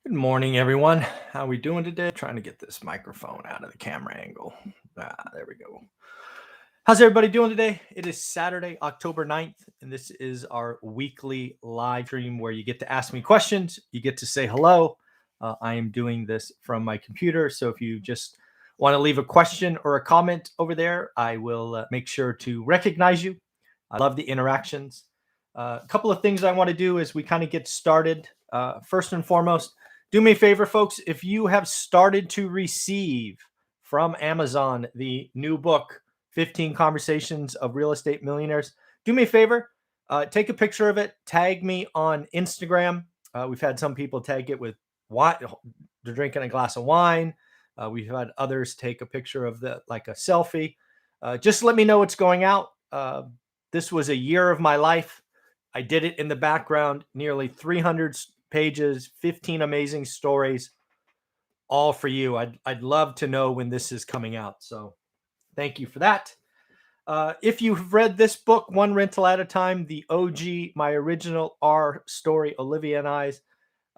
Good morning, everyone. How we doing today? Trying to get this microphone out of the camera angle. There we go. How's everybody doing today? It is Saturday, October 9th, and this is our weekly live stream where you get to ask me questions. You get to say hello. I am doing this from my computer, so if you just want to leave a question or a comment over there, I will make sure to recognize you. I love the interactions. A couple of things I want to do as we kind of get started. First and foremost, do me a favor, folks. If you have started to receive from Amazon the new book, 15 Conversations of Real Estate Millionaires, do me a favor. Take a picture of it. Tag me on Instagram. We've had some people tag it with wine. They're drinking a glass of wine. We've had others take a picture of like a selfie. Just let me know what's going out. This was a year of my life. I did it in the background, nearly 300 pages, 15 amazing stories, all for you. I'd love to know when this is coming out. So thank you for that. If you've read this book, One Rental at a Time, the OG, my original R story, Olivia and I's,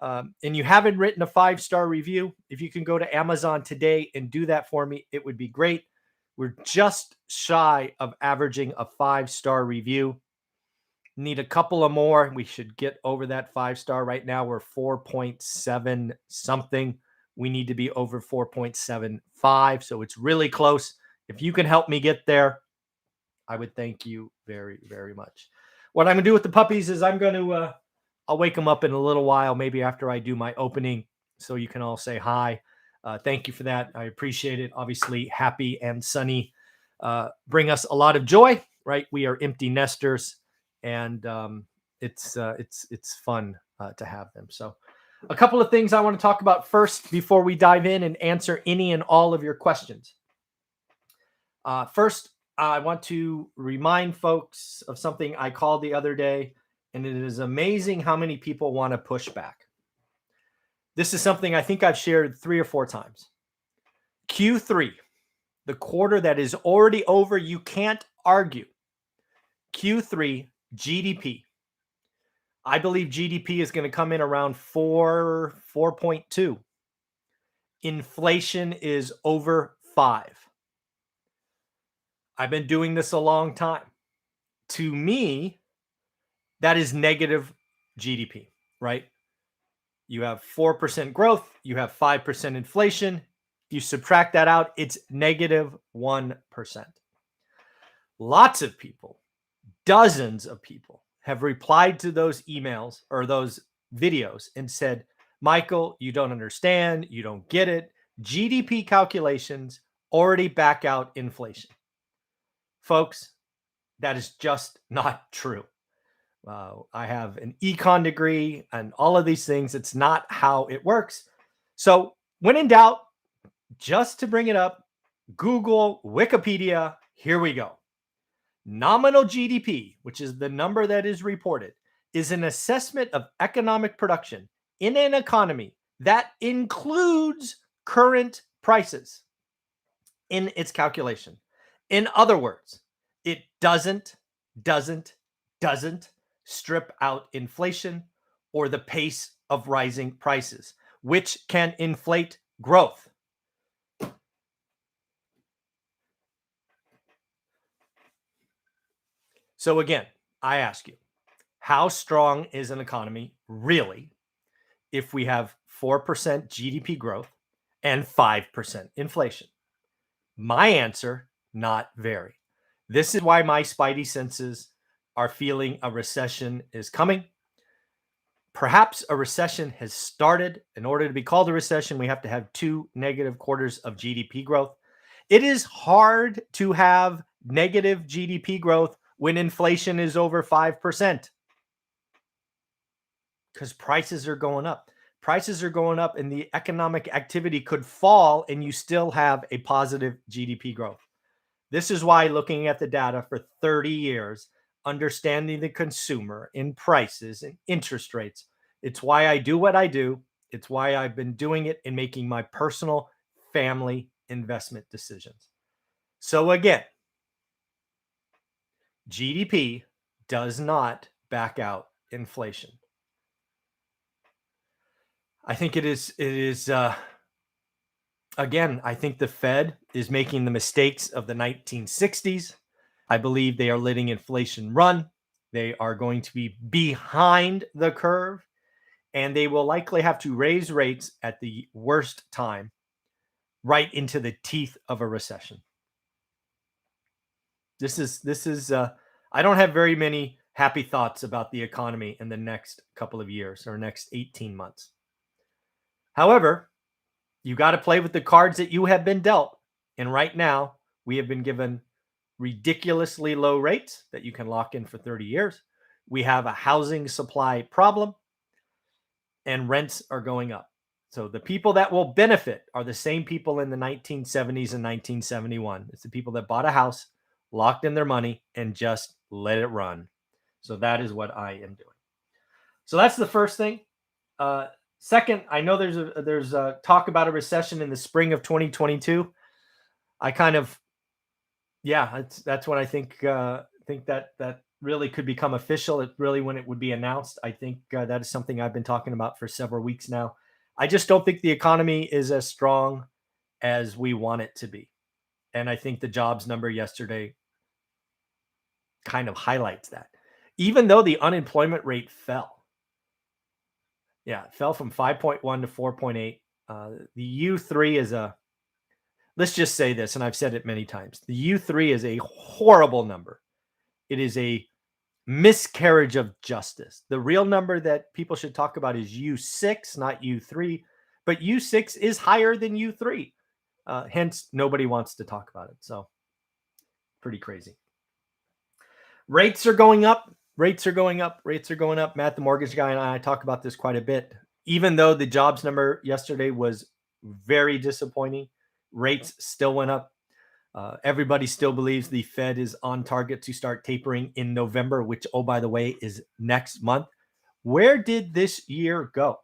and you haven't written a 5-star review, if you can go to Amazon today and do that for me, it would be great. We're just shy of averaging a 5-star review. Need a couple of more. We should get over that 5-star. Right now, we're 4.7 something. We need to be over 4.75. So it's really close. If you can help me get there, I would thank you very, very much. What I'm going to do with the puppies is I'm going to, I'll wake them up in a little while, maybe after I do my opening, so you can all say hi. Thank you for that. I appreciate it. Obviously, happy and sunny bring us a lot of joy, right? We are empty nesters, and it's fun to have them. So a couple of things I want to talk about first before we dive in and answer any and all of your questions. First, I want to remind folks of something I called the other day, and it is amazing how many people want to push back. This is something I think I've shared 3 or 4 times. Q3, the quarter that is already over, you can't argue. Q3 GDP. I believe GDP is going to come in around 4.2. Inflation is over 5. I've been doing this a long time. To me, that is negative GDP, right? You have 4% growth, you have 5% inflation. You subtract that out, it's negative 1%. Lots of people, dozens of people, have replied to those emails or those videos and said, Michael, you don't understand. You don't get it. GDP calculations already back out inflation. Folks, that is just not true. I have an econ degree and all of these things. It's not how it works. So when in doubt, just to bring it up, Google, Wikipedia, here we go. Nominal GDP, which is the number that is reported, is an assessment of economic production in an economy that includes current prices in its calculation. In other words, it doesn't strip out inflation or the pace of rising prices, which can inflate growth. So again, I ask you, how strong is an economy really if we have 4% GDP growth and 5% inflation? My answer, not very. This is why my spidey senses are feeling a recession is coming. Perhaps a recession has started. In order to be called a recession, we have to have 2 negative quarters of GDP growth. It is hard to have negative GDP growth when inflation is over 5%, because prices are going up. Prices are going up and the economic activity could fall and you still have a positive GDP growth. This is why looking at the data for 30 years, understanding the consumer in prices and interest rates, it's why I do what I do. It's why I've been doing it and making my personal family investment decisions. So again, GDP does not back out inflation. I think it is. It is. Again, I think the Fed is making the mistakes of the 1960s. I believe they are letting inflation run. They are going to be behind the curve, and they will likely have to raise rates at the worst time, right into the teeth of a recession. This is. I don't have very many happy thoughts about the economy in the next couple of years or next 18 months. However, you got to play with the cards that you have been dealt. And right now, we have been given ridiculously low rates that you can lock in for 30 years. We have a housing supply problem, and rents are going up. So the people that will benefit are the same people in the 1970s and 1971. It's the people that bought a house, locked in their money, and just let it run. So that is what I am doing. So that's the first thing. Second, I know there's a talk about a recession in the spring of 2022. I kind of, yeah, that's what I think that really could become official. It really when it would be announced. I think that is something I've been talking about for several weeks now. I just don't think the economy is as strong as we want it to be, and I think the jobs number yesterday kind of highlights that. Even though the unemployment rate fell, yeah, it fell from 5.1 to 4.8. The U3 is a, let's just say this, and I've said it many times. The U3 is a horrible number. It is a miscarriage of justice. The real number that people should talk about is U6, not U3, but U6 is higher than U3. Hence, nobody wants to talk about it. So, pretty crazy. Rates are going up. Rates are going up. Rates are going up. Matt, the mortgage guy, and I talk about this quite a bit. Even though the jobs number yesterday was very disappointing, rates still went up. Everybody still believes the Fed is on target to start tapering in November, which, oh, by the way, is next month. Where did this year go?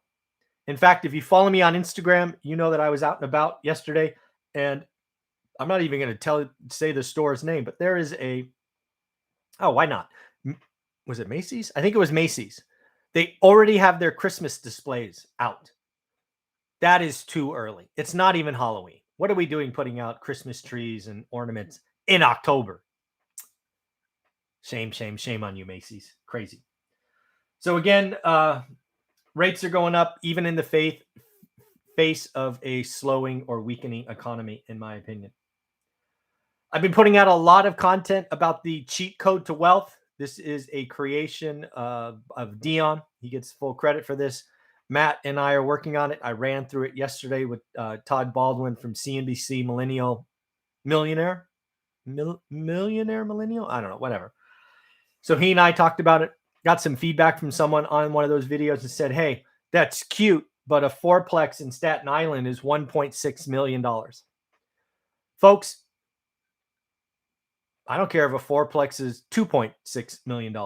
In fact, if you follow me on Instagram, you know that I was out and about yesterday, and I'm not even going to say the store's name, but there is a, oh, why not? Was it Macy's? I think it was Macy's. They already have their Christmas displays out. That is too early. It's not even Halloween. What are we doing putting out Christmas trees and ornaments in October? Shame, shame, shame on you, Macy's. Crazy. So again, rates are going up even in the face of a slowing or weakening economy, in my opinion. I've been putting out a lot of content about the cheat code to wealth. This is a creation of Dion. He gets full credit for this. Matt and I are working on it. I ran through it yesterday with Todd Baldwin from CNBC Millionaire. I don't know, whatever. So he and I talked about it, got some feedback from someone on one of those videos and said, hey, that's cute, but a fourplex in Staten Island is $1.6 million. Folks, I don't care if a fourplex is $2.6 million.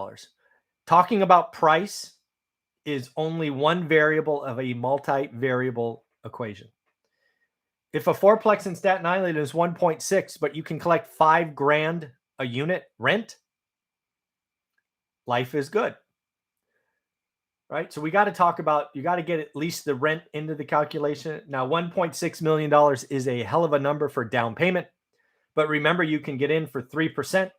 Talking about price is only one variable of a multi-variable equation. If a fourplex in Staten Island is 1.6, but you can collect $5,000 a unit rent, life is good. Right? So we got to talk about, you got to get at least the rent into the calculation. Now, $1.6 million is a hell of a number for down payment. But remember, you can get in for 3%.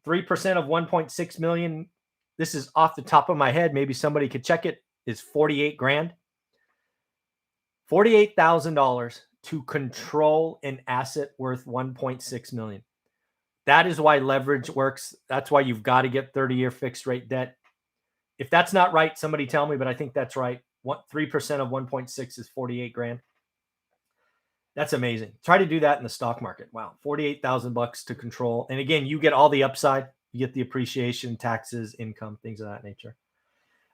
3% of 1.6 million. This is off the top of my head. Maybe somebody could check it. Is $48,000. $48,000 to control an asset worth 1.6 million. That is why leverage works. That's why you've got to get 30-year fixed rate debt. If that's not right, somebody tell me, but I think that's right. 3% of 1.6 is $48,000. That's amazing. Try to do that in the stock market. Wow. $48,000 to control. And again, you get all the upside. You get the appreciation, taxes, income, things of that nature.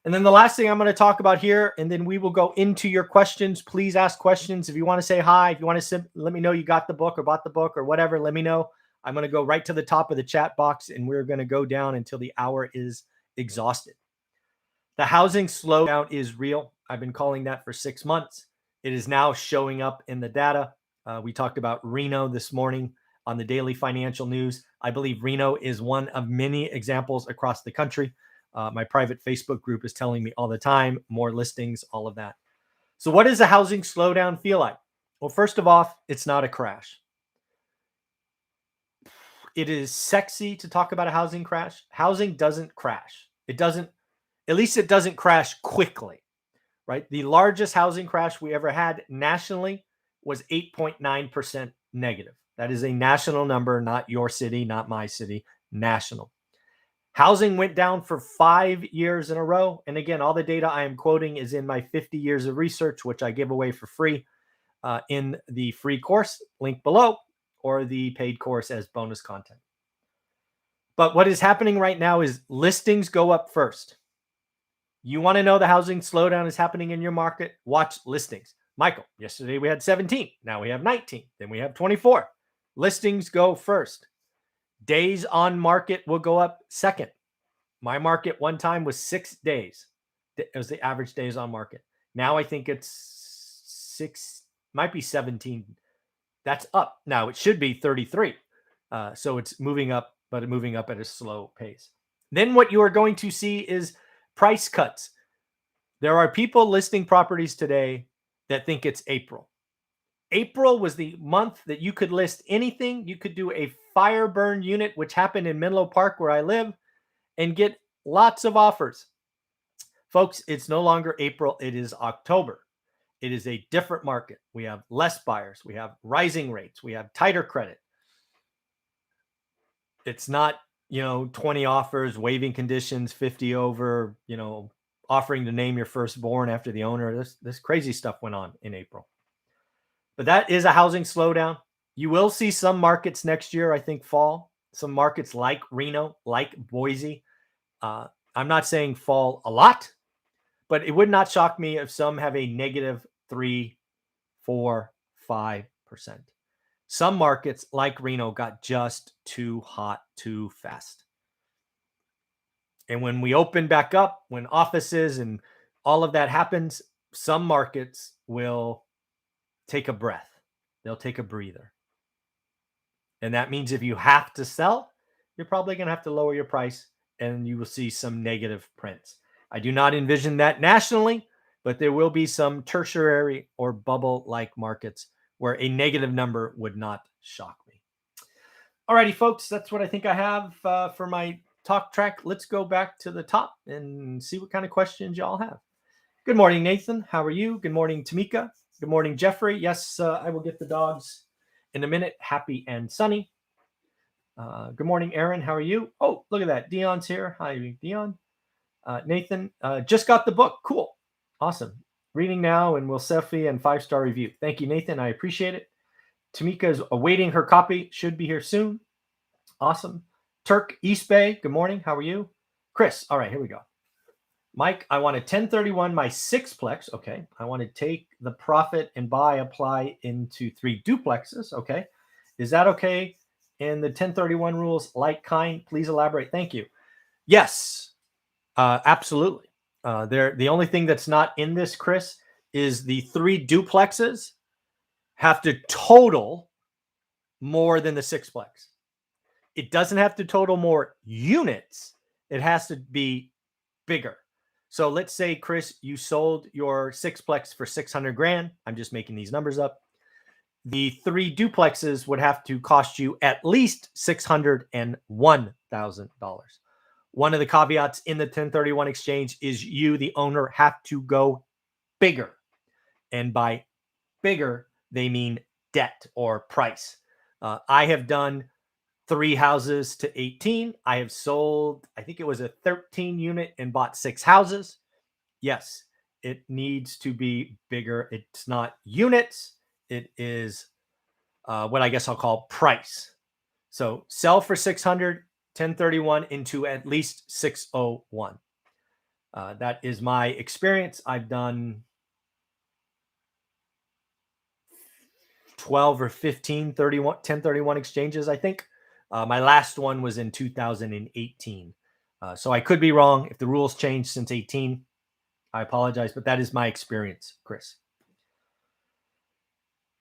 And then the last thing I'm going to talk about here, and then we will go into your questions. Please ask questions. If you want to say hi, if you want to let me know you got the book or bought the book or whatever, let me know. I'm going to go right to the top of the chat box, and we're going to go down until the hour is exhausted. The housing slowdown is real. I've been calling that for 6 months. It is now showing up in the data. We talked about Reno this morning on the daily financial news. I believe Reno is one of many examples across the country. My private Facebook group is telling me all the time, more listings, all of that. So what does a housing slowdown feel like? Well, first of all, it's not a crash. It is sexy to talk about a housing crash. Housing doesn't crash. It doesn't, at least it doesn't crash quickly, right? The largest housing crash we ever had nationally was 8.9% negative. That is a national number, not your city, not my city, national. Housing went down for 5 years in a row. And again, all the data I am quoting is in my 50 years of research, which I give away for free in the free course, link below, or the paid course as bonus content. But what is happening right now is listings go up first. You want to know the housing slowdown is happening in your market? Watch listings. Michael, yesterday we had 17. Now we have 19. Then we have 24. Listings go first. Days on market will go up second. My market one time was 6 days. It was the average days on market. Now I think it's 6, might be 17. That's up. Now it should be 33. So it's moving up, but moving up at a slow pace. Then what you are going to see is price cuts. There are people listing properties today that think it's April. April was the month that you could list anything. You could do a fire burn unit, which happened in Menlo Park where I live, and get lots of offers. Folks, it's no longer April. It is October. It is a different market. We have less buyers. We have rising rates. We have tighter credit. It's not, 20 offers, waiving conditions, 50 over, offering to name your firstborn after the owner. This crazy stuff went on in April. But that is a housing slowdown. You will see some markets next year, I think, fall. Some markets like Reno, like Boise. I'm not saying fall a lot, but it would not shock me if some have a negative 3, 4, 5%. Some markets like Reno got just too hot too fast. And when we open back up, when offices and all of that happens, some markets will take a breath. They'll take a breather. And that means if you have to sell, you're probably going to have to lower your price and you will see some negative prints. I do not envision that nationally, but there will be some tertiary or bubble-like markets where a negative number would not shock me. All righty, folks, that's what I think I have for my talk track. Let's go back to the top and see what kind of questions y'all have. Good morning, Nathan. How are you? Good morning, Tamika. Good morning, Jeffrey. Yes, I will get the dogs in a minute. Happy and sunny. Good morning, Aaron. How are you? Oh, look at that. Dion's here. Hi, Dion. Nathan, just got the book. Cool. Awesome. Reading now and will selfie and 5-star review. Thank you, Nathan. I appreciate it. Tamika is awaiting her copy. Should be here soon. Awesome. Turk East Bay. Good morning. How are you? Chris. All right, here we go. Mike, I want to 1031 my 6-plex. Okay. I want to take the profit and apply into 3 duplexes. Okay. Is that okay? And the 1031 rules, like kind, please elaborate. Thank you. Yes, absolutely. The only thing that's not in this, Chris, is the 3 duplexes have to total more than the 6-plex. It doesn't have to total more units. It has to be bigger. So let's say, Chris, you sold your 6-plex for 600 grand. I'm just making these numbers up. The 3 duplexes would have to cost you at least $601,000. One of the caveats in the 1031 exchange is you, the owner, have to go bigger. And by bigger, they mean debt or price. I have done 3 houses to 18. I have sold, I think it was a 13 unit and bought 6 houses. Yes, it needs to be bigger. It's not units. It is what I guess I'll call price. So sell for 600, 1031 into at least 601. That is my experience. I've done 12 or 15 1031 exchanges, I think. My last one was in 2018. So I could be wrong. If the rules changed since 18, I apologize, but that is my experience, Chris.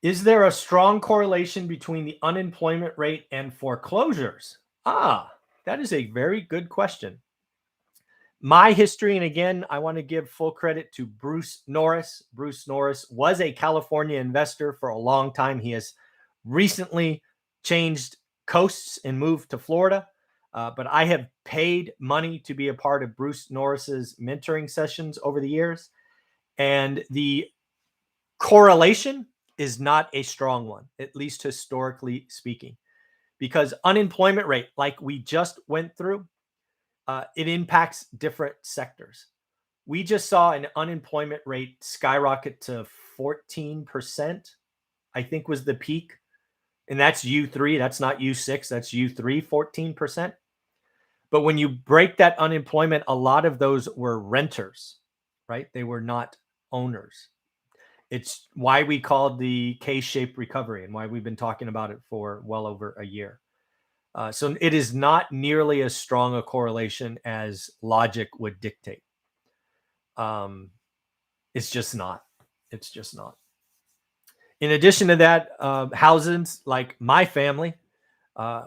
Is there a strong correlation between the unemployment rate and foreclosures? That is a very good question. My history, and again, I want to give full credit to Bruce Norris. Bruce Norris was a California investor for a long time. He has recently changed coasts and moved to Florida. But I have paid money to be a part of Bruce Norris's mentoring sessions over the years. And the correlation is not a strong one, at least historically speaking, because unemployment rate, like we just went through, it impacts different sectors. We just saw an unemployment rate skyrocket to 14%, I think was the peak. And that's U3. That's not U6. That's U3, 14%. But when you break that unemployment, a lot of those were renters, right? They were not owners. It's why we called the K-shaped recovery and why we've been talking about it for well over a year. So it is not nearly as strong a correlation as logic would dictate. It's just not. It's just not. In addition to that, houses like my family,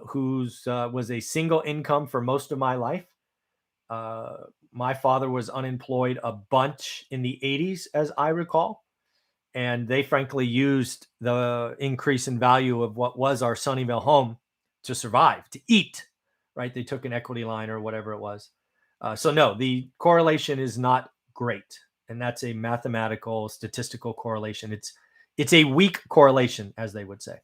whose was a single income for most of my life. My father was unemployed a bunch in the 80s, as I recall. And they frankly used the increase in value of what was our Sunnyvale home to survive, to eat, right? They took an equity line or whatever it was. So no, the correlation is not great. And that's a mathematical, statistical correlation. It's a weak correlation, as they would say.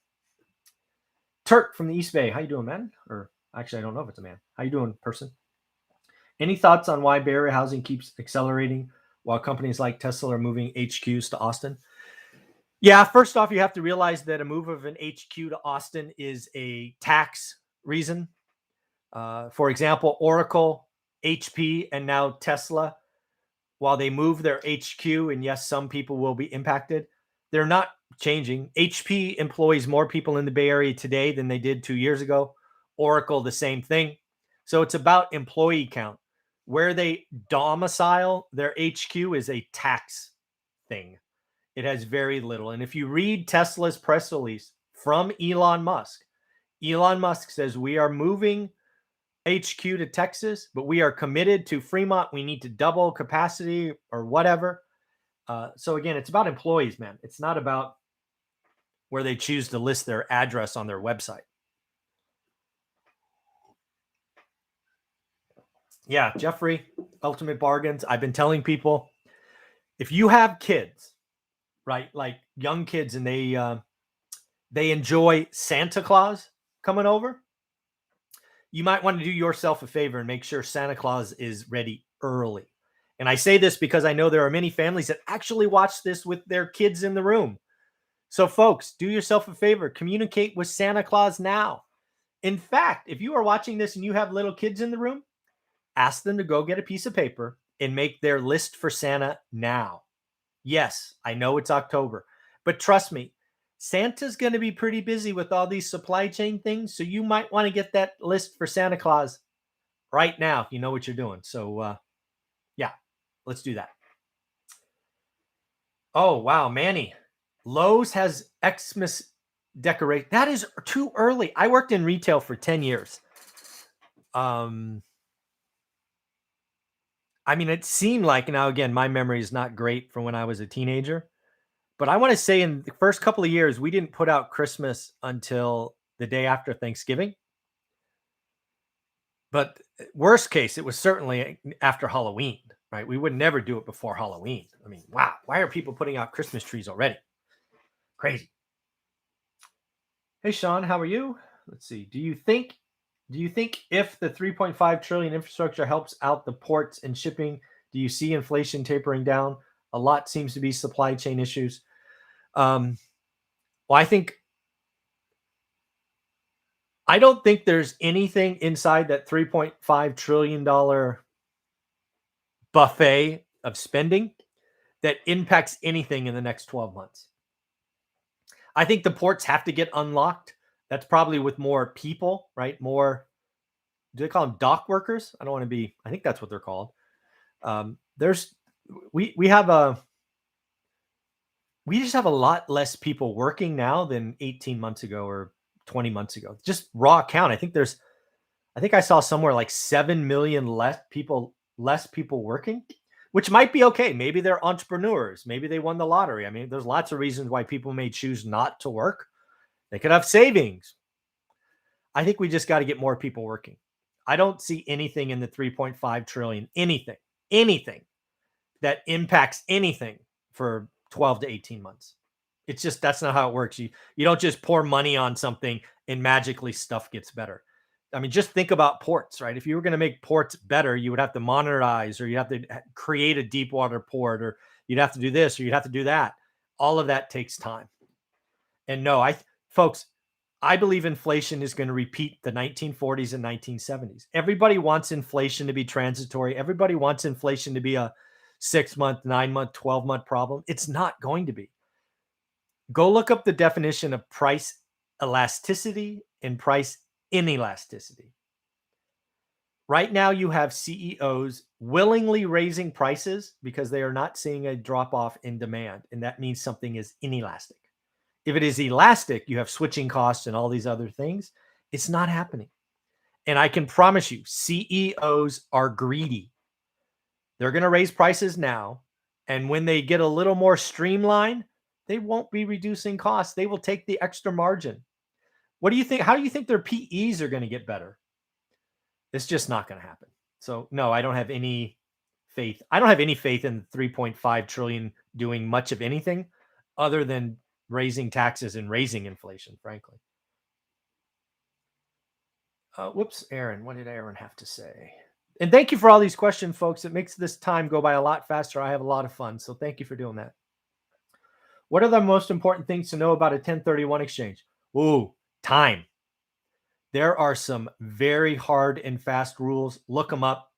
Turk from the East Bay. How you doing, man? Or actually, I don't know if it's a man. How you doing, person? Any thoughts on why Bay Area housing keeps accelerating while companies like Tesla are moving HQs to Austin? Yeah, first off, you have to realize that a move of an HQ to Austin is a tax reason. For example, Oracle, HP, and now Tesla, while they move their HQ, and yes, some people will be impacted, they're not changing. HP employs more people in the Bay Area today than they did 2 years ago. Oracle, the same thing. So it's about employee count. Where they domicile their HQ is a tax thing. It has very little. And if you read Tesla's press release from Elon Musk says, we are moving HQ to Texas, but we are committed to Fremont. We need to double capacity or whatever. So again, it's about employees, man. It's not about where they choose to list their address on their website. Yeah, Jeffrey, Ultimate Bargains. I've been telling people, if you have kids, right, like young kids, and they enjoy Santa Claus coming over, you might want to do yourself a favor and make sure Santa Claus is ready early. And I say this because I know there are many families that actually watch this with their kids in the room. So folks, do yourself a favor, communicate with Santa Claus now. In fact, if you are watching this and you have little kids in the room, ask them to go get a piece of paper and make their list for Santa now. Yes, I know it's October, but trust me, Santa's going to be pretty busy with all these supply chain things. So you might want to get that list for Santa Claus right now if you know what you're doing. So yeah, let's do that. Oh, wow, Manny. Lowe's has Xmas decorate. That is too early. I worked in retail for 10 years. I mean, it seemed like, now again, my memory is not great from when I was a teenager, but I want to say in the first couple of years, we didn't put out Christmas until the day after Thanksgiving. But worst case, it was certainly after Halloween, right? We would never do it before Halloween. I mean, wow, why are people putting out Christmas trees already? Crazy. Hey, Sean, how are you? Let's see. Do you think if the 3.5 trillion infrastructure helps out the ports and shipping, do you see inflation tapering down? A lot seems to be supply chain issues. Well, I don't think there's anything inside that $3.5 trillion buffet of spending that impacts anything in the next 12 months. I think the ports have to get unlocked. That's probably with more people, right? More, do they call them dock workers? I don't want to be, I think that's what they're called. We just have a lot less people working now than 18 months ago or 20 months ago. Just raw count. I think I saw somewhere like 7 million less people less people working, which might be okay. Maybe they're entrepreneurs. Maybe they won the lottery. I mean, there's lots of reasons why people may choose not to work. They could have savings. I think we just got to get more people working. I don't see anything in the 3.5 trillion, anything that impacts anything for 12 to 18 months. It's just, that's not how it works. You don't just pour money on something and magically stuff gets better. I mean, just think about ports, right? If you were going to make ports better, you would have to monetize, or you have to create a deep water port, or you'd have to do this, or you'd have to do that. All of that takes time. And no, folks, I believe inflation is going to repeat the 1940s and 1970s. Everybody wants inflation to be transitory. Everybody wants inflation to be a 6-month, 9-month, 12-month problem. It's not going to be. Go look up the definition of price elasticity and price inelasticity. Right now, you have CEOs willingly raising prices because they are not seeing a drop off in demand. And that means something is inelastic. If it is elastic, you have switching costs and all these other things. It's not happening. And I can promise you, CEOs are greedy. They're going to raise prices now. And when they get a little more streamlined, they won't be reducing costs. They will take the extra margin. What do you think? How do you think their PEs are going to get better? It's just not going to happen. So no, I don't have any faith. I don't have any faith in 3.5 trillion doing much of anything other than raising taxes and raising inflation, frankly. Whoops, Aaron. What did Aaron have to say? And thank you for all these questions, folks. It makes this time go by a lot faster. I have a lot of fun. So thank you for doing that. What are the most important things to know about a 1031 exchange? Ooh, time. There are some very hard and fast rules. Look them up.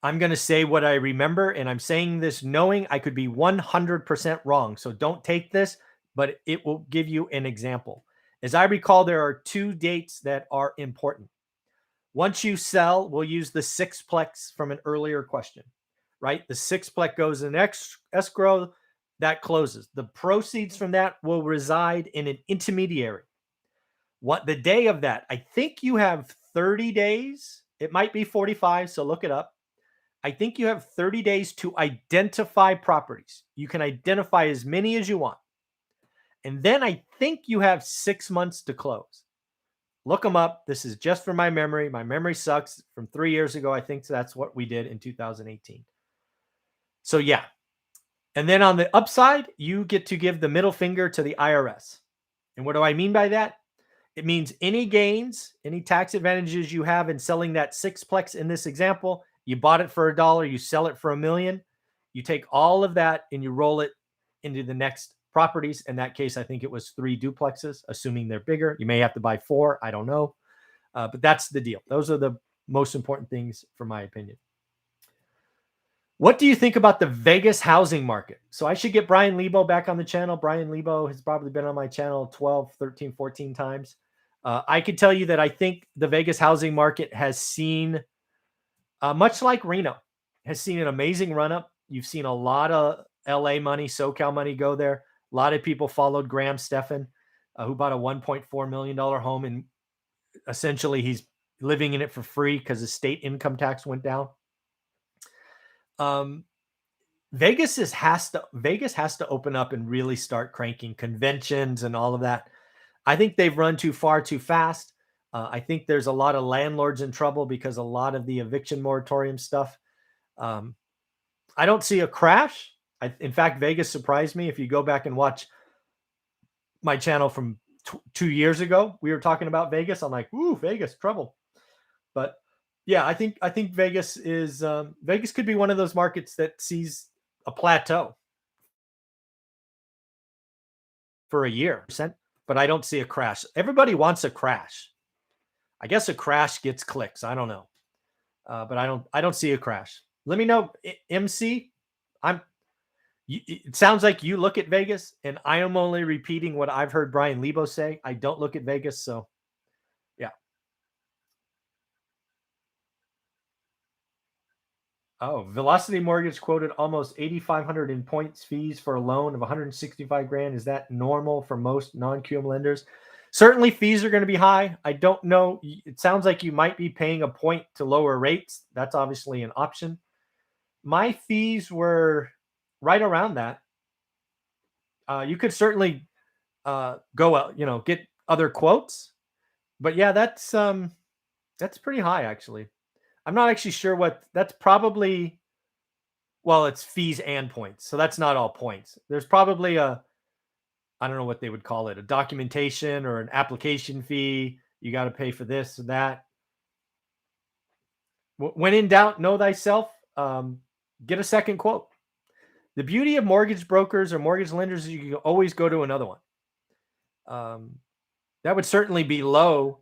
I'm going to say what I remember, and I'm saying this knowing I could be 100% wrong. So don't take this, but it will give you an example. As I recall, there are 2 dates that are important. Once you sell, we'll use the sixplex from an earlier question, right? The sixplex goes in escrow, that closes. The proceeds from that will reside in an intermediary. What the day of that, I think you have 30 days. It might be 45, so look it up. I think you have 30 days to identify properties. You can identify as many as you want. And then I think you have 6 months to close. Look them up. This is just from my memory. My memory sucks from 3 years ago. I think that's what we did in 2018. So yeah. And then on the upside, you get to give the middle finger to the IRS. And what do I mean by that? It means any gains, any tax advantages you have in selling that sixplex in this example, you bought it for $1, you sell it for $1 million. You take all of that and you roll it into the next properties. In that case, I think it was 3 duplexes, assuming they're bigger. You may have to buy 4. I don't know. But that's the deal. Those are the most important things, for my opinion. What do you think about the Vegas housing market? So I should get Brian Lebo back on the channel. Brian Lebo has probably been on my channel 12, 13, 14 times. I could tell you that I think the Vegas housing market has seen, much like Reno, has seen an amazing run up. You've seen a lot of LA money, SoCal money go there. A lot of people followed Graham Stephan, who bought a $1.4 million home, and essentially he's living in it for free because the state income tax went down. Vegas has to open up and really start cranking conventions and all of that. I think they've run too far too fast. I think there's a lot of landlords in trouble because a lot of the eviction moratorium stuff. I don't see a crash. In fact, Vegas surprised me. If you go back and watch my channel from 2 years ago, we were talking about Vegas. I'm like, ooh, Vegas, trouble. But yeah, I think Vegas is Vegas could be one of those markets that sees a plateau for a year, but I don't see a crash. Everybody wants a crash. I guess a crash gets clicks. I don't know, but I don't see a crash. Let me know, MC. It sounds like you look at Vegas, and I am only repeating what I've heard Brian Lebo say. I don't look at Vegas, so yeah. Oh, Velocity Mortgage quoted almost 8,500 in points fees for a loan of 165 grand. Is that normal for most non-QM lenders? Certainly fees are going to be high. I don't know. It sounds like you might be paying a point to lower rates. That's obviously an option. My fees were right around that. You could certainly go out, get other quotes. But yeah, that's pretty high actually. I'm not actually sure what that's probably. Well, it's fees and points, so that's not all points. There's probably I don't know what they would call it, a documentation or an application fee. You got to pay for this or that. When in doubt, know thyself. Get a second quote. The beauty of mortgage brokers or mortgage lenders is you can always go to another one. That would certainly be low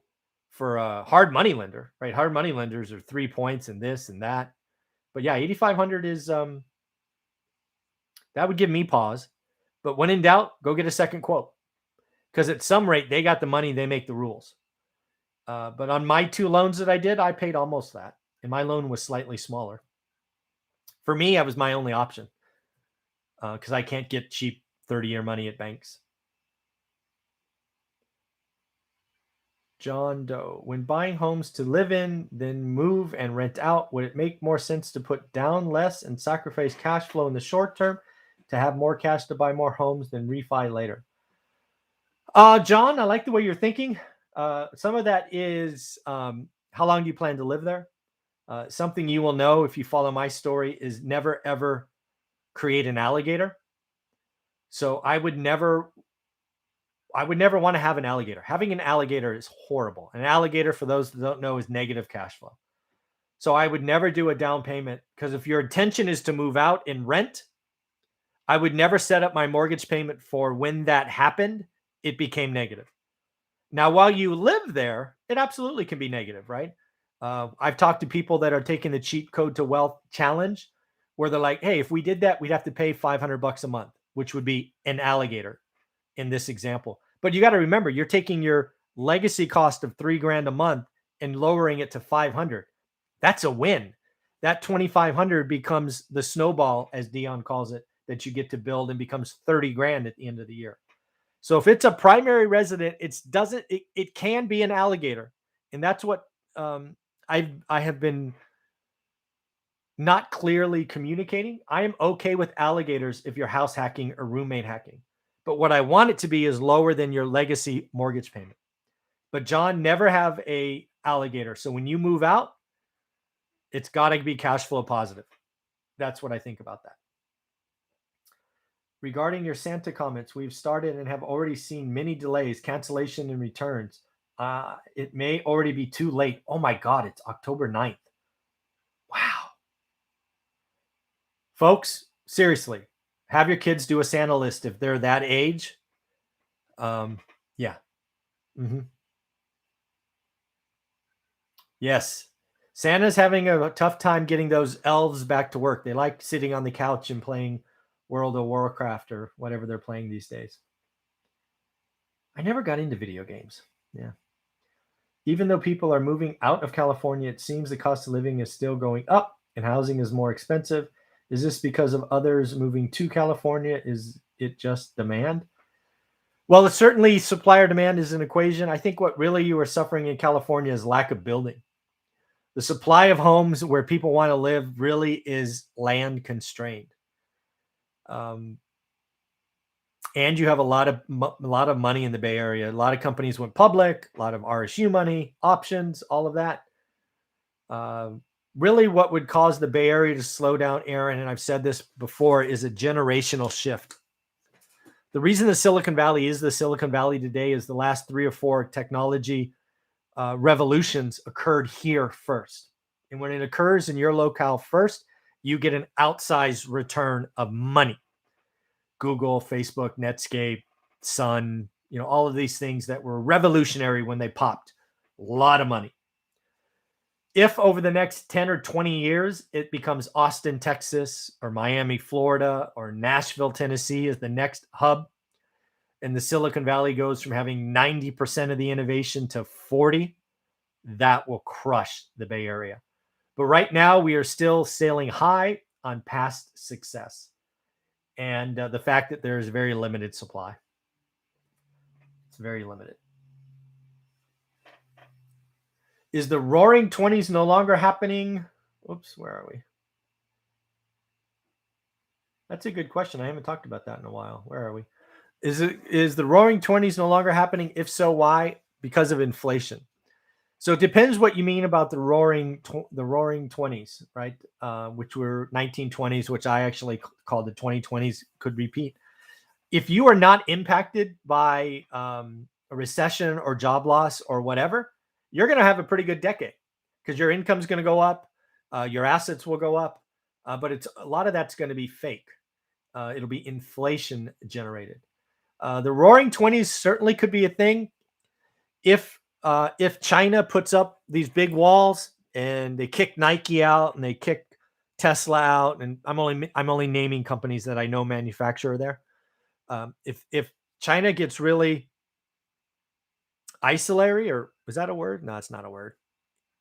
for a hard money lender, right? Hard money lenders are 3 points and this and that. But yeah, 8,500 is that would give me pause. But when in doubt, go get a second quote because at some rate they got the money, they make the rules. But on my 2 loans that I did, I paid almost that, and my loan was slightly smaller. For me, that was my only option because I can't get cheap 30-year money at banks. John Doe, when buying homes to live in, then move and rent out, would it make more sense to put down less and sacrifice cash flow in the short term to have more cash to buy more homes than refi later? John, I like the way you're thinking. Some of that is how long do you plan to live there? Something you will know if you follow my story is never ever create an alligator. So I would never want to have an alligator. Having an alligator is horrible. An alligator, for those that don't know, is negative cash flow. So I would never do a down payment because if your intention is to move out and rent, I would never set up my mortgage payment for when that happened, it became negative. Now, while you live there, it absolutely can be negative, right? I've talked to people that are taking the cheat code to wealth challenge where they're like, hey, if we did that, we'd have to pay $500 a month, which would be an alligator in this example. But you got to remember, you're taking your legacy cost of $3,000 a month and lowering it to 500. That's a win. That 2,500 becomes the snowball, as Dion calls it, that you get to build and becomes 30 grand at the end of the year. So if it's a primary resident, it can be an alligator. And that's what I have been not clearly communicating. I am okay with alligators if you're house hacking or roommate hacking. But what I want it to be is lower than your legacy mortgage payment. But John, never have a alligator. So when you move out, it's got to be cash flow positive. That's what I think about that. Regarding your Santa comments, we've started and have already seen many delays, cancellation, and returns. It may already be too late. Oh my God, it's October 9th. Wow. Folks, seriously, have your kids do a Santa list if they're that age. Yeah. Mm-hmm. Yes. Santa's having a tough time getting those elves back to work. They like sitting on the couch and playing World of Warcraft or whatever they're playing these days. I never got into video games. Yeah. Even though people are moving out of California, it seems the cost of living is still going up and housing is more expensive. Is this because of others moving to California? Is it just demand? Well, it's certainly supply or demand is an equation. I think what really you are suffering in California is lack of building. The supply of homes where people want to live really is land constrained. And you have a lot of money in the Bay Area. A lot of companies went public, a lot of RSU money, options, all of that. Really what would cause the Bay Area to slow down, Aaron, and I've said this before, is a generational shift. The reason the Silicon Valley is the Silicon Valley today is the last 3 or 4 technology revolutions occurred here first. And when it occurs in your locale first, you get an outsized return of money. Google, Facebook, Netscape, Sun, all of these things that were revolutionary when they popped. A lot of money. If over the next 10 or 20 years, it becomes Austin, Texas, or Miami, Florida, or Nashville, Tennessee is the next hub, and the Silicon Valley goes from having 90% of the innovation to 40%, that will crush the Bay Area. But right now, we are still sailing high on past success and the fact that there is very limited supply. It's very limited. Is the roaring 20s no longer happening? Oops, where are we? That's a good question. I haven't talked about that in a while. Where are we? Is the roaring 20s no longer happening? If so, why? Because of inflation. So it depends what you mean about the roaring 20s, right? Which were 1920s, which I actually called the 2020s could repeat. If you are not impacted by a recession or job loss or whatever, you're going to have a pretty good decade because your income's going to go up, your assets will go up, but it's a lot of that's going to be fake. It'll be inflation generated. The Roaring Twenties certainly could be a thing if China puts up these big walls and they kick Nike out and they kick Tesla out, and I'm only naming companies that I know manufacture there. If China gets really isolary, or is that a word? No, it's not a word.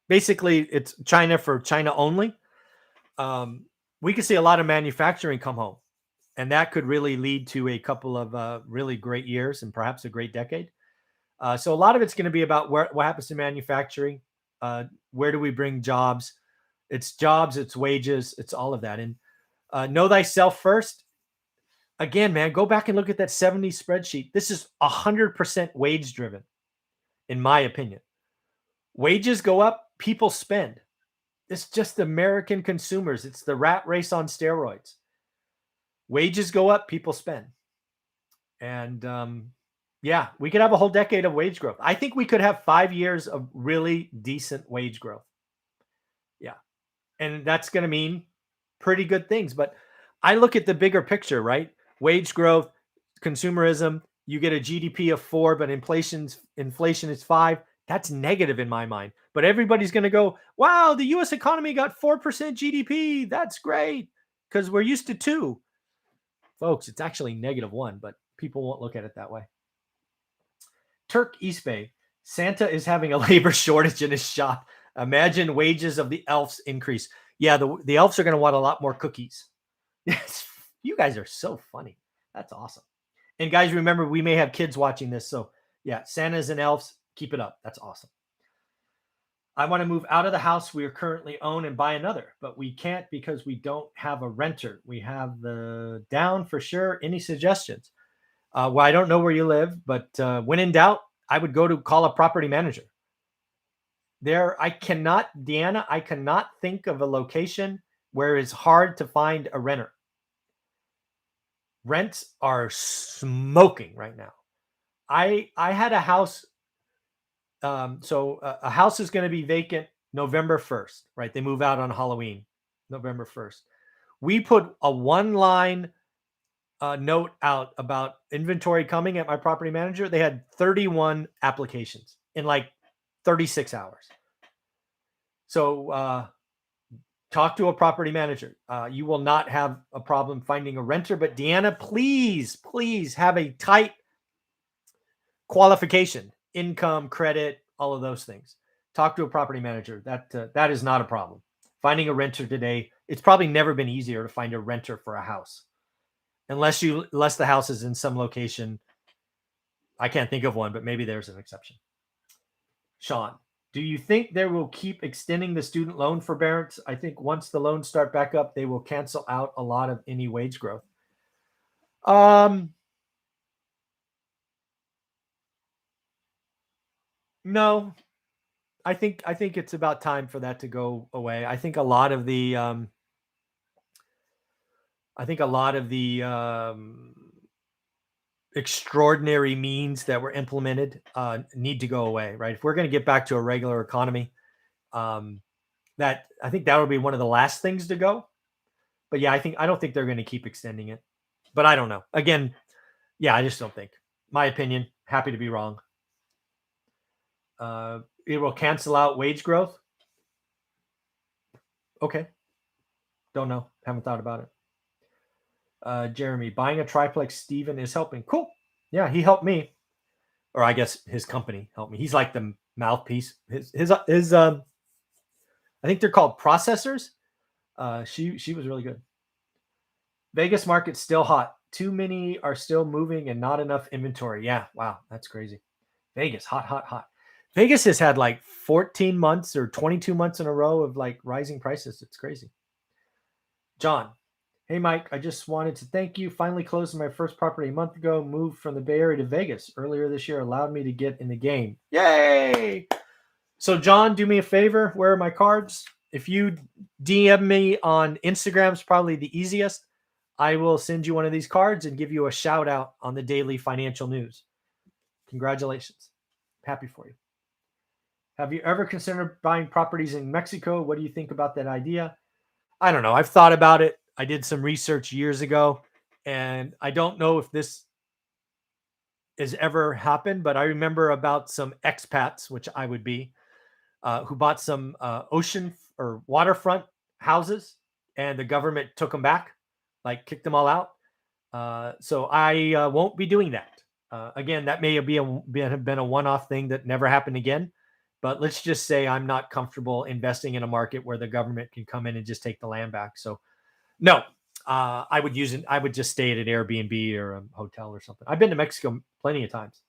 Basically, it's China for China only. We could see a lot of manufacturing come home, and that could really lead to a couple of really great years and perhaps a great decade. So a lot of it's going to be about what happens to manufacturing. Where do we bring jobs? It's jobs, it's wages, it's all of that. And know thyself first. Again, man, go back and look at that 70 spreadsheet. This is 100% wage driven, in my opinion. Wages go up, people spend. It's just American consumers. It's the rat race on steroids. Wages go up, people spend. And yeah, we could have a whole decade of wage growth. I think we could have 5 years of really decent wage growth. Yeah. And that's going to mean pretty good things. But I look at the bigger picture, right? Wage growth, consumerism, you get a GDP of 4, but inflation is 5. That's negative in my mind. But everybody's going to go, wow, the US economy got 4% GDP. That's great. Because we're used to 2. Folks, it's actually -1, but people won't look at it that way. Turk East Bay, Santa is having a labor shortage in his shop. Imagine wages of the elves increase. Yeah, the elves are going to want a lot more cookies. Yes, you guys are so funny. That's awesome. And guys, remember, we may have kids watching this. So yeah, Santas and elves, keep it up. That's awesome. I want to move out of the house we are currently own and buy another, but we can't because we don't have a renter. We have the down for sure. Any suggestions? Well, I don't know where you live, but when in doubt, I would go to call a property manager. Deanna, I cannot think of a location where it's hard to find a renter. Rents are smoking right now. I had a house. So a house is going to be vacant November 1st, right? They move out on Halloween, November 1st. We put a one-line note out about inventory coming at my property manager. They had 31 applications in like 36 hours. So talk to a property manager. You will not have a problem finding a renter. But Deanna, please have a tight qualification, income, credit, all of those things. Talk to a property manager. That is not a problem. Finding a renter today, it's probably never been easier to find a renter for a house. Unless the house is in some location. I can't think of one, but maybe there's an exception. Sean, do you think they will keep extending the student loan forbearance? I think once the loans start back up, they will cancel out a lot of any wage growth. No, I think it's about time for that to go away. I think a lot of the extraordinary means that were implemented need to go away, right? If we're going to get back to a regular economy, that I think that would be one of the last things to go. But yeah, I don't think they're going to keep extending it. But I don't know. Again, yeah, I just don't think. My opinion. Happy to be wrong. It will cancel out wage growth. Okay. Don't know. Haven't thought about it. Jeremy, buying a triplex. Steven is helping. Cool. Yeah, he helped me, or I guess his company helped me. He's like the mouthpiece. His I think they're called processors. She was really good. Vegas market's still hot. Too many are still moving and not enough inventory. Yeah, wow, that's crazy. Vegas, hot. Vegas has had like 14 months or 22 months in a row of like rising prices. It's crazy. John, hey Mike, I just wanted to thank you. Finally closed my first property a month ago. Moved from the Bay Area to Vegas earlier this year. Allowed me to get in the game. Yay! So John, do me a favor. Where are my cards? If you DM me on Instagram, is probably the easiest. I will send you one of these cards and give you a shout out on the daily financial news. Congratulations. Happy for you. Have you ever considered buying properties in Mexico? What do you think about that idea? I don't know. I've thought about it. I did some research years ago, and I don't know if this has ever happened, but I remember about some expats, which I would be, who bought some ocean or waterfront houses, and the government took them back, like kicked them all out. So I won't be doing that. Again, that may have been a one-off thing that never happened again. But let's just say I'm not comfortable investing in a market where the government can come in and just take the land back. So no, I would just stay at an Airbnb or a hotel or something. I've been to Mexico plenty of times.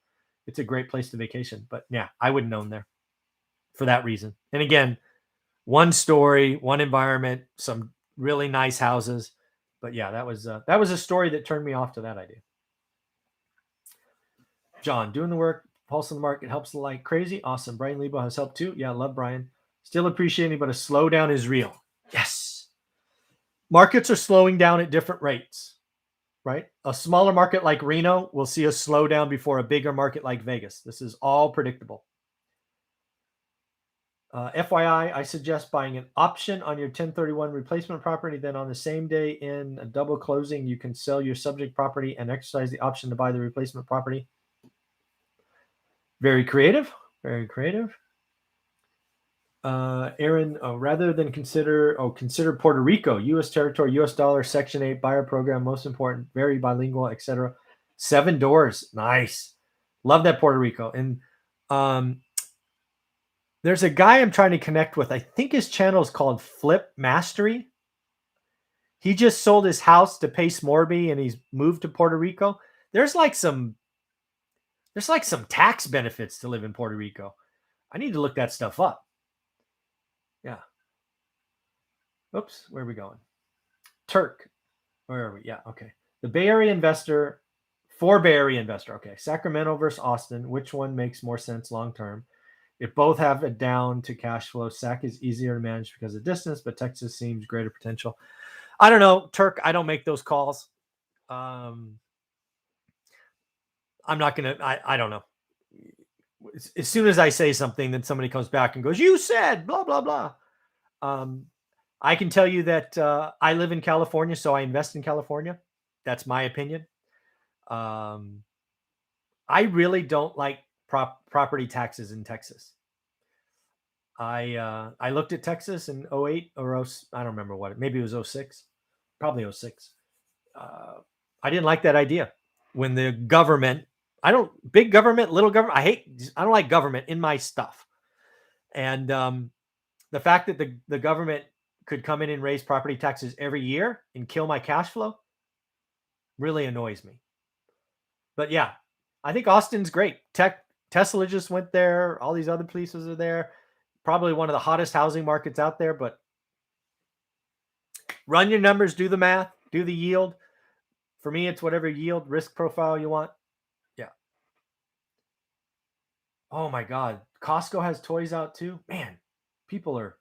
It's a great place to vacation, but yeah, I wouldn't own there for that reason. And again, one story, one environment, some really nice houses. But yeah, that was a story that turned me off to that idea. John, doing the work, pulse in the market helps like crazy. Awesome. Brian Lebo has helped too. Yeah, I love Brian. Still appreciating, but a slowdown is real. Yes. Markets are slowing down at different rates, right? A smaller market like Reno will see a slowdown before a bigger market like Vegas. This is all predictable. FYI, I suggest buying an option on your 1031 replacement property. Then on the same day in a double closing, you can sell your subject property and exercise the option to buy the replacement property. Very creative. Very creative. Aaron, rather than consider Puerto Rico, U.S. territory, U.S. dollar, Section 8 buyer program, most important, very bilingual, etc. 7 doors. Nice. Love that Puerto Rico. And there's a guy I'm trying to connect with. I think his channel is called Flip Mastery. He just sold his house to Pace Morby and he's moved to Puerto Rico. There's like some tax benefits to live in Puerto Rico. I need to look that stuff up. Yeah. Oops, where are we going? Turk. Where are we? Yeah, okay. The Bay Area investor, Bay Area investor. Okay. Sacramento versus Austin. Which one makes more sense long term? If both have it down to cash flow, Sac is easier to manage because of distance, but Texas seems greater potential. I don't know, Turk. I don't make those calls. I'm not going to, I don't know. As soon as I say something, then somebody comes back and goes, you said blah, blah, blah. I can tell you that I live in California, so I invest in California. That's my opinion. I really don't like property taxes in Texas. I looked at Texas in 08 or I don't remember what, maybe it was 06, probably 06. I didn't like that idea when the government, big government, little government. I don't like government in my stuff. And the fact that the government could come in and raise property taxes every year and kill my cash flow really annoys me. But yeah, I think Austin's great. Tesla just went there. All these other places are there. Probably one of the hottest housing markets out there, but run your numbers, do the math, do the yield. For me, it's whatever yield risk profile you want. Yeah. Oh my God. Costco has toys out too. Man, people are,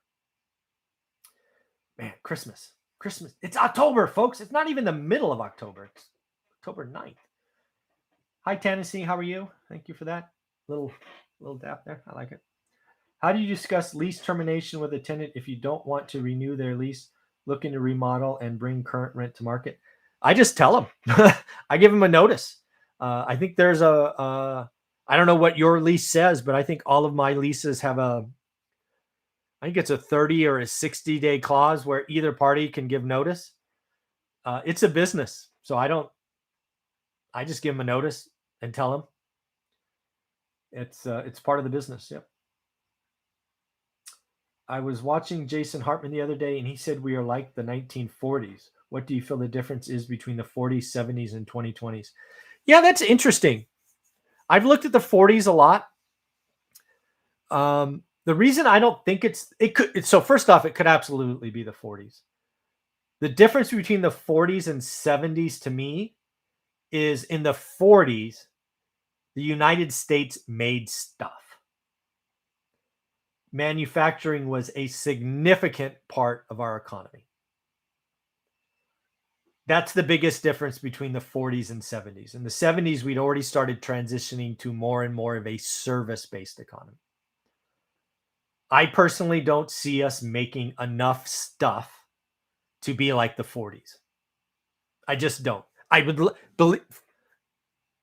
Christmas. It's October, folks. It's not even the middle of October. It's October 9th. Hi, Tennessee. How are you? Thank you for that. Little dap there. I like it. How do you discuss lease termination with a tenant if you don't want to renew their lease, looking to remodel and bring current rent to market? I just tell them. I give them a notice. I think there's I don't know what your lease says, but I think all of my leases have I think it's a 30 or a 60-day clause where either party can give notice. It's a business. So I just give them a notice and tell them it's part of the business. Yep. I was watching Jason Hartman the other day, and he said we are like the 1940s. What do you feel the difference is between the 40s, 70s, and 2020s? Yeah, that's interesting. I've looked at the 40s a lot. The reason I don't think so first off, it could absolutely be the 40s. The difference between the 40s and 70s to me is in the 40s, the United States made stuff. Manufacturing was a significant part of our economy. That's the biggest difference between the 40s and 70s. In the 70s, we'd already started transitioning to more and more of a service-based economy. I personally don't see us making enough stuff to be like the 40s. I just don't. I would believe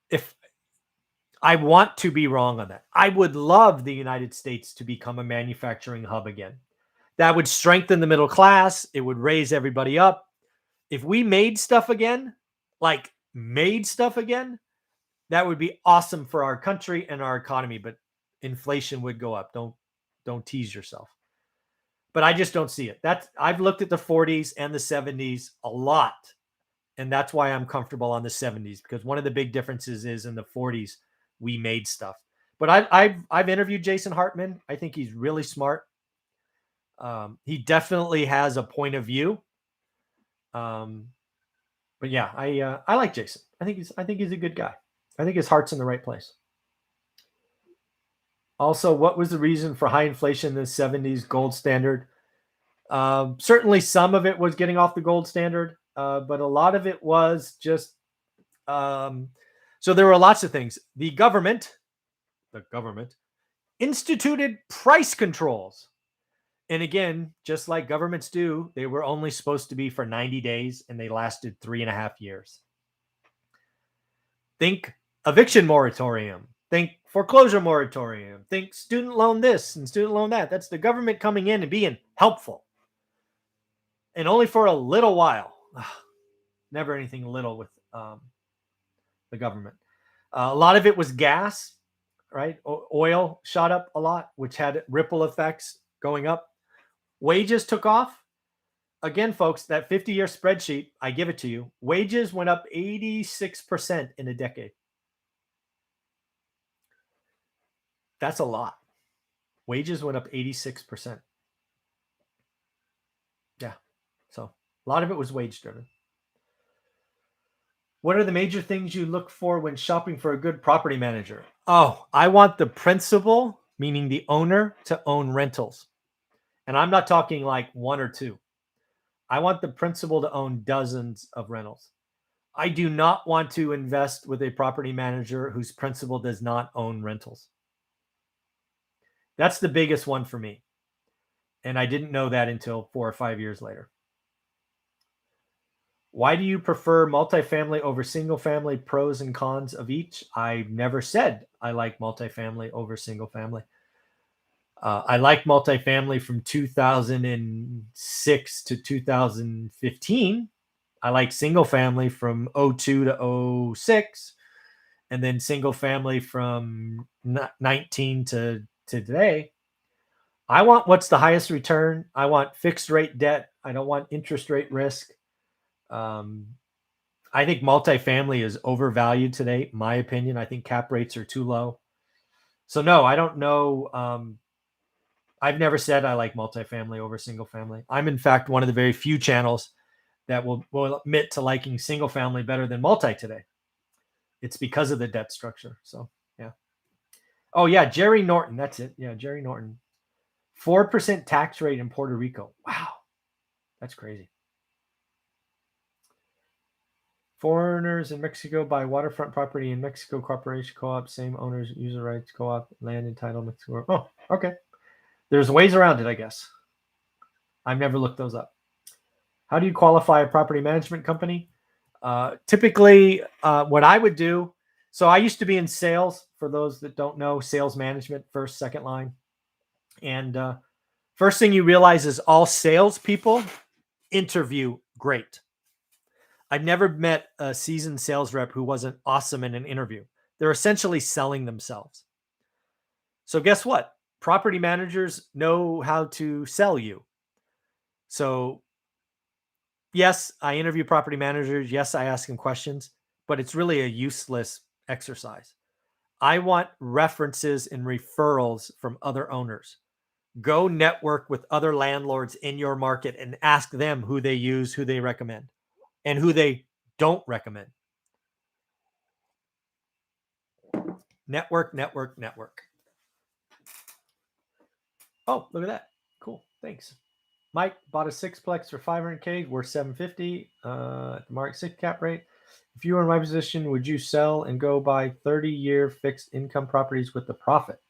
if I want to be wrong on that. I would love the United States to become a manufacturing hub again. That would strengthen the middle class. It would raise everybody up. If we made stuff again, that would be awesome for our country and our economy, but inflation would go up. Don't tease yourself. But I just don't see it. I've looked at the 40s and the 70s a lot, and that's why I'm comfortable on the 70s, because one of the big differences is in the 40s we made stuff. But I've interviewed Jason Hartman. I think he's really smart. He definitely has a point of view. But yeah, I like Jason. I think he's a good guy. I think his heart's in the right place. Also, what was the reason for high inflation in the 70s gold standard? Certainly some of it was getting off the gold standard, but a lot of it was just so there were lots of things. The government instituted price controls. And again, just like governments do, they were only supposed to be for 90 days and they lasted 3.5 years. Think eviction moratorium, think foreclosure moratorium, think student loan this and student loan that. That's the government coming in and being helpful. And only for a little while. Never anything little with the government. A lot of it was gas, right? Oil shot up a lot, which had ripple effects going up. Wages took off. Again, folks, that 50-year spreadsheet, I give it to you. Wages went up 86% in a decade. That's a lot. Wages went up 86%. Yeah. So a lot of it was wage driven. What are the major things you look for when shopping for a good property manager? Oh, I want the principal, meaning the owner, to own rentals. And I'm not talking like one or two. I want the principal to own dozens of rentals. I do not want to invest with a property manager whose principal does not own rentals. That's the biggest one for me. And I didn't know that until 4 or 5 years later. Why do you prefer multifamily over single family? Pros and cons of each? I never said I like multifamily over single family. I like multifamily from 2006 to 2015. I like single family from 02 to 06, and then single family from 19 to today. I want what's the highest return. I want fixed rate debt. I don't want interest rate risk. I think multifamily is overvalued today, in my opinion. I think cap rates are too low. So no, I don't know. I've never said I like multifamily over single family. I'm in fact one of the very few channels that will admit to liking single family better than multi today. It's because of the debt structure. So yeah. Oh yeah, Jerry Norton. That's it. Yeah, Jerry Norton. 4% tax rate in Puerto Rico. Wow, that's crazy. Foreigners in Mexico buy waterfront property in Mexico. Corporation co-op, same owners, user rights co-op, land entitled Mexico. Oh, okay. There's ways around it, I guess. I've never looked those up. How do you qualify a property management company? Typically, what I would do, so I used to be in sales, for those that don't know, sales management, first, second line. And first thing you realize is all salespeople interview great. I've never met a seasoned sales rep who wasn't awesome in an interview. They're essentially selling themselves. So guess what? Property managers know how to sell you. So yes, I interview property managers. Yes, I ask them questions, but it's really a useless exercise. I want references and referrals from other owners. Go network with other landlords in your market and ask them who they use, who they recommend, and who they don't recommend. Network, network, network. Oh, look at that. Cool. Thanks. Mike bought a sixplex for $500K, worth $750 at the market 6 cap rate. If you were in my position, would you sell and go buy 30-year fixed income properties with the profit?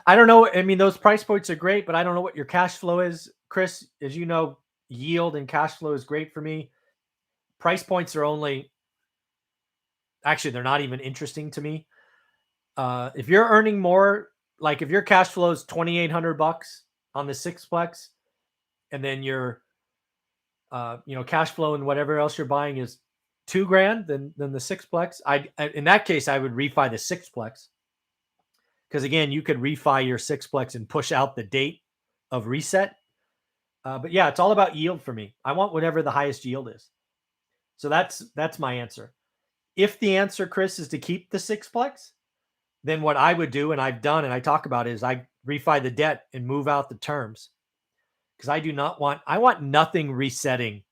I don't know. I mean, those price points are great, but I don't know what your cash flow is. Chris, as you know, yield and cash flow is great for me. Price points are actually, they're not even interesting to me. If you're earning more, like if your cash flow is $2,800 on the sixplex, and then your cash flow and whatever else you're buying is $2,000, then the sixplex. In that case, I would refi the sixplex, because again, you could refi your sixplex and push out the date of reset. But yeah, it's all about yield for me. I want whatever the highest yield is. So that's my answer. If the answer, Chris, is to keep the sixplex, then what I would do, and I've done, and I talk about, is I refi the debt and move out the terms, because I want nothing resetting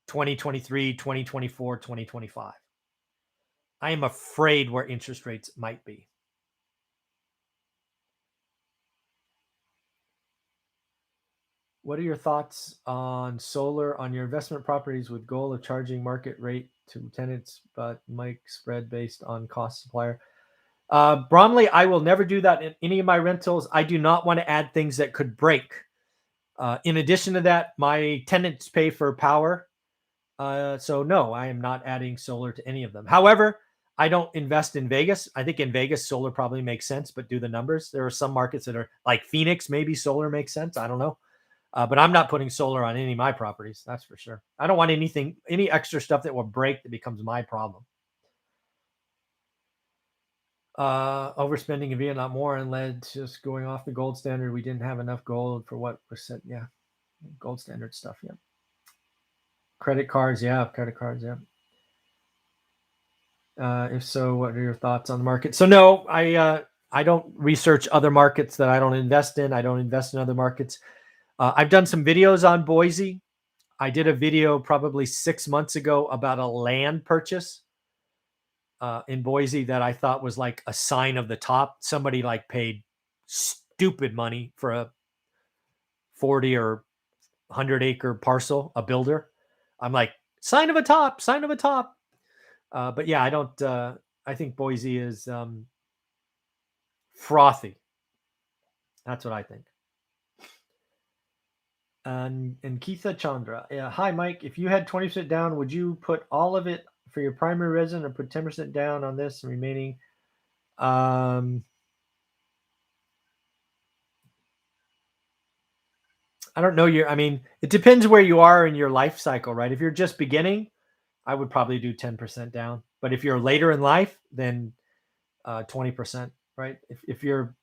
2023, 2024, 2025. I am afraid where interest rates might be. What are your thoughts on solar on your investment properties with goal of charging market rate to tenants, but might spread based on cost supplier? Bromley, I will never do that in any of my rentals. I do not want to add things that could break. In addition to that, my tenants pay for power. So no, I am not adding solar to any of them. However, I don't invest in Vegas. I think in Vegas, solar probably makes sense, but do the numbers. There are some markets that are like Phoenix, maybe solar makes sense. I don't know. But I'm not putting solar on any of my properties. That's for sure. I don't want any extra stuff that will break that becomes my problem. Overspending in Vietnam War and led to just going off the gold standard. We didn't have enough gold for what was said. Yeah. Gold standard stuff. Yeah. Credit cards. Yeah. Credit cards. Yeah. If so, what are your thoughts on the market? So no, I don't research other markets that I don't invest in. I don't invest in other markets. I've done some videos on Boise. I did a video probably 6 months ago about a land purchase in Boise that I thought was like a sign of the top. Somebody like paid stupid money for a 40 or 100-acre parcel, a builder. I'm like, sign of a top, sign of a top. But yeah, I don't. I think Boise is frothy. That's what I think. And Keitha Chandra. Yeah, hi, Mike. If you had 20% down, would you put all of it for your primary resident, or put 10% down on this and remaining? I don't know. I mean, it depends where you are in your life cycle, right? If you're just beginning, I would probably do 10% down. But if you're later in life, then 20%, right? If you're,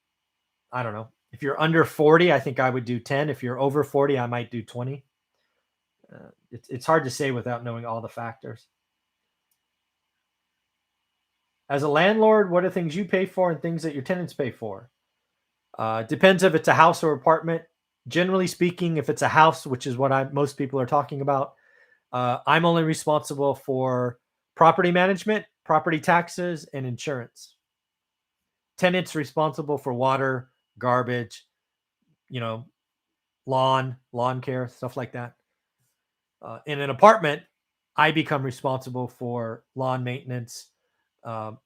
I don't know, if you're under 40, I think I would do 10. If you're over 40, I might do 20. It's hard to say without knowing all the factors. As a landlord, what are things you pay for and things that your tenants pay for? Depends if it's a house or apartment. Generally speaking, if it's a house, which is what most people are talking about, I'm only responsible for property management, property taxes, and insurance. Tenants responsible for water, garbage, lawn care, stuff like that. In an apartment, I become responsible for lawn maintenance,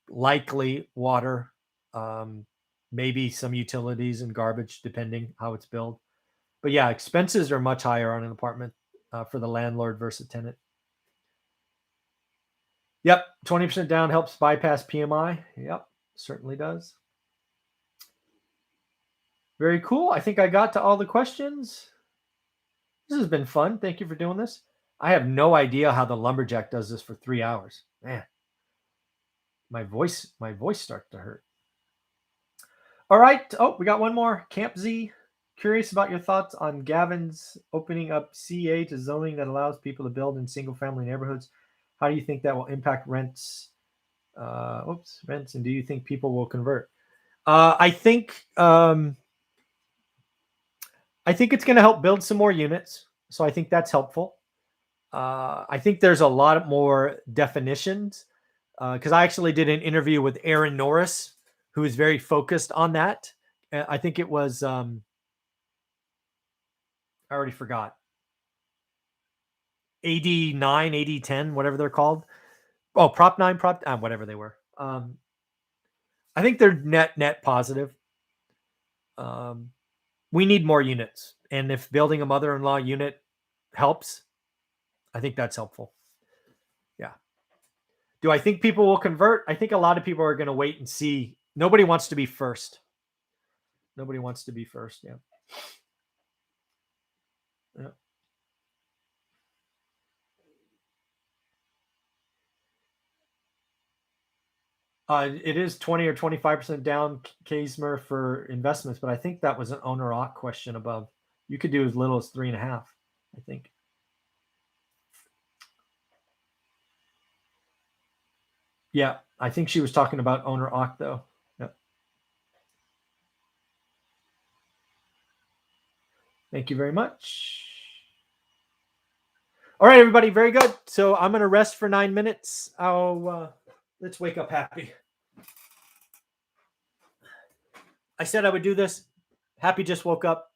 likely water, maybe some utilities and garbage, depending how it's billed. But yeah, expenses are much higher on an apartment for the landlord versus tenant. Yep, 20% down helps bypass PMI. Yep, certainly does. Very cool. I think I got to all the questions. This has been fun. Thank you for doing this. I have no idea how the lumberjack does this for 3 hours. Man, my voice starts to hurt. All right. Oh, we got one more. Camp Z. Curious about your thoughts on Gavin's opening up CA to zoning that allows people to build in single family neighborhoods. How do you think that will impact rents Oops, Benson, do you think people will convert? I think it's going to help build some more units. So I think that's helpful. I think there's a lot more definitions because I actually did an interview with Aaron Norris, who is very focused on that. I think it was, I already forgot, AD 9, AD 10, whatever they're called. Oh, Prop 9, whatever they were. I think they're net positive. We need more units. And if building a mother-in-law unit helps, I think that's helpful. Yeah. Do I think people will convert? I think a lot of people are going to wait and see. Nobody wants to be first. Nobody wants to be first. Yeah. Yeah. It is 20 or 25% down, Kaysmer, for investments, but I think that was an owner occ question above. You could do as little as 3.5, I think. Yeah, I think she was talking about owner occ though. Yep. Thank you very much. All right, everybody, very good. So I'm going to rest for 9 minutes. Let's wake up Happy. I said I would do this. Happy just woke up.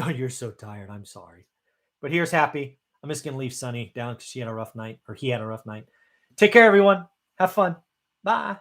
Oh, you're so tired. I'm sorry. But here's Happy. I'm just going to leave Sunny down because she had a rough night, or he had a rough night. Take care, everyone. Have fun. Bye.